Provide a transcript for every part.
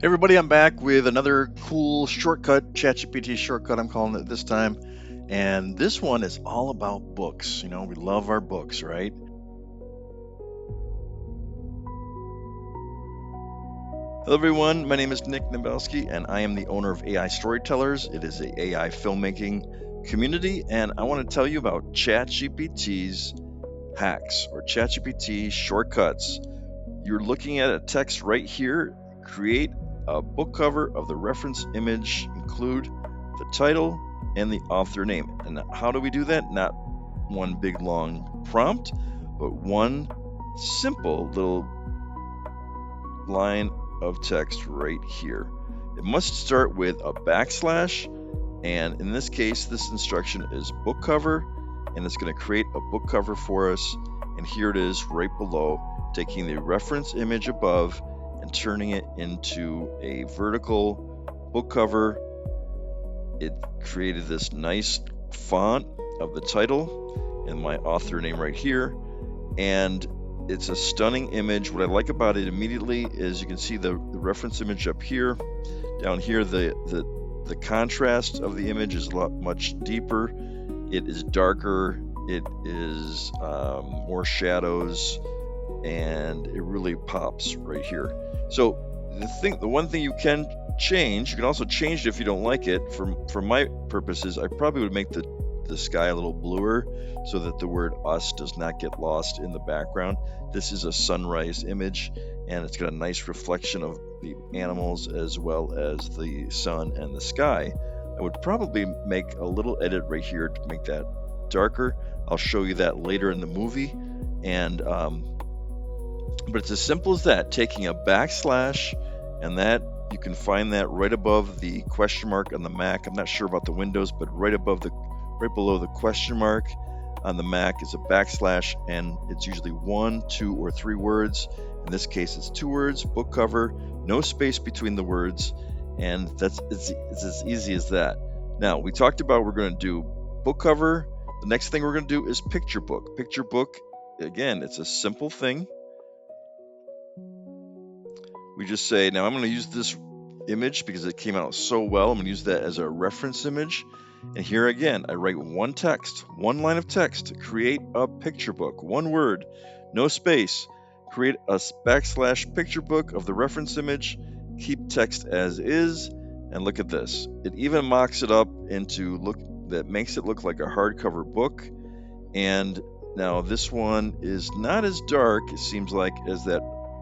Hey everybody, I'm back with another cool shortcut, ChatGPT shortcut I'm calling it this time. And this one is all about books. We love our books, right? Hello everyone, my name is Nick Nabelski and I am the owner of AI Storytellers. It is a AI filmmaking community and I want to tell you about ChatGPT's hacks or ChatGPT shortcuts. You're looking at a text right here. Create a book cover of the reference image, include the title and the author name. And how do we do that? Not one big long prompt, but one simple little line of text right here. It must start with a backslash, and in this case, this instruction is book cover, and it's going to create a book cover for us. And here it is right below, taking the reference image above and turning it into a vertical book cover. It created this nice font of the title and my author name right here, and it's a stunning image. What I like about it immediately is you can see the reference image up here. Down here, the contrast of the image is much deeper. It is darker. It is more shadows, and it really pops right here. So the one thing you can change, you can also change it if you don't like it. For my purposes, I probably would make the sky a little bluer so that the word us does not get lost in the background. This is a sunrise image, and it's got a nice reflection of the animals as well as the sun and the sky. I would probably make a little edit right here to make that darker. I'll show you that later in the movie. And but it's as simple as that, taking a backslash, and that you can find that right above the question mark on the Mac. I'm not sure about the Windows, but right below the question mark on the Mac is a backslash, and it's usually 1, 2, or 3 words. In this case, it's 2 words, book cover, no space between the words, and it's as easy as that. Now, we talked about we're going to do book cover. The next thing we're going to do is picture book. Picture book, again, it's a simple thing. We just say, now I'm going to use this image because it came out so well. I'm going to use that as a reference image. And here again, I write one line of text to create a picture book, one word, no space. Create a backslash picture book of the reference image, keep text as is, and look at this. It even mocks it up that makes it look like a hardcover book. And now this one is not as dark, it seems like, as that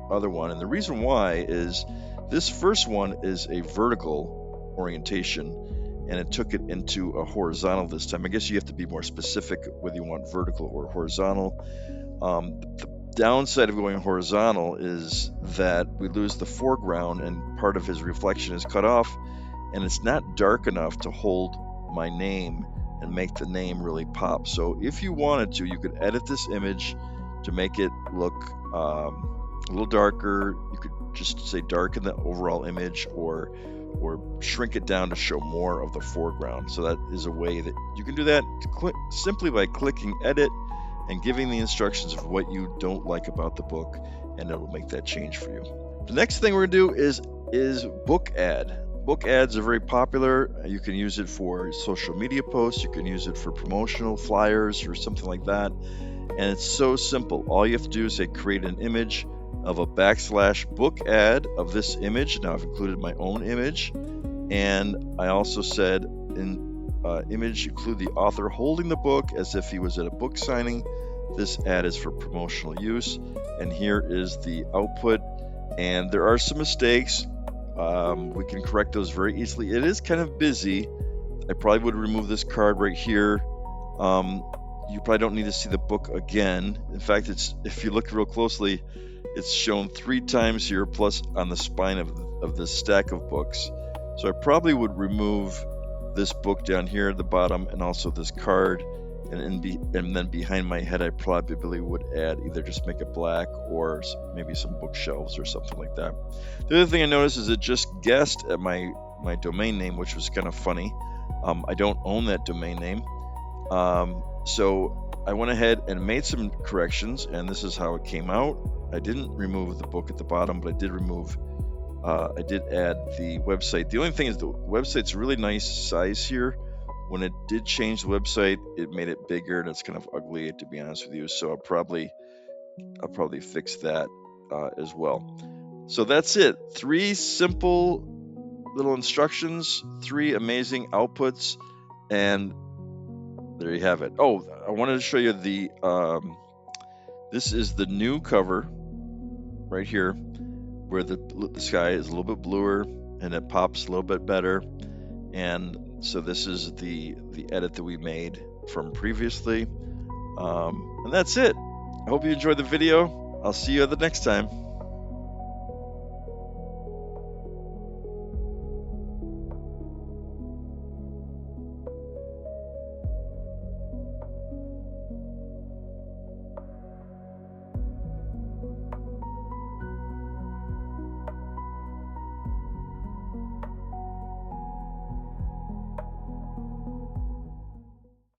other one. And the reason why is this first one is a vertical orientation, and it took it into a horizontal this time. I guess you have to be more specific whether you want vertical or horizontal. The downside of going horizontal is that we lose the foreground and part of his reflection is cut off, and it's not dark enough to hold my name and make the name really pop. So if you wanted to, you could edit this image to make it look a little darker. You could just say darken the overall image, or shrink it down to show more of the foreground. So that is a way that you can do that simply by clicking edit and giving the instructions of what you don't like about the book, and it'll make that change for you. The next thing we're going to do is book ad. Book ads are very popular. You can use it for social media posts. You can use it for promotional flyers or something like that. And it's so simple. All you have to do is say create an image of a backslash book ad of this image. Now I've included my own image, and I also said in image include the author holding the book as if he was at a book signing. This ad is for promotional use, and here is the output. And there are some mistakes. We can correct those very easily. It is kind of busy. I probably would remove this card right here. You probably don't need to see the book again. In fact, if you look real closely, it's shown 3 times here, plus on the spine of this stack of books. So I probably would remove this book down here at the bottom, and also this card, and then behind my head I probably would add, either just make it black or maybe some bookshelves or something like that. The other thing I noticed is it just guessed at my domain name, which was kind of funny. I don't own that domain name. So I went ahead and made some corrections, and this is how it came out. I didn't remove the book at the bottom, but I did remove I did add the website. The only thing is the website's a really nice size here. When it did change the website, it made it bigger and it's kind of ugly, to be honest with you. So I'll probably fix that as well. So that's it. 3 simple little instructions, 3 amazing outputs, and there you have it. Oh, I wanted to show you the this is the new cover right here, where the sky is a little bit bluer and it pops a little bit better. And so this is the edit that we made from previously. And that's it. I hope you enjoyed the video. I'll see you the next time.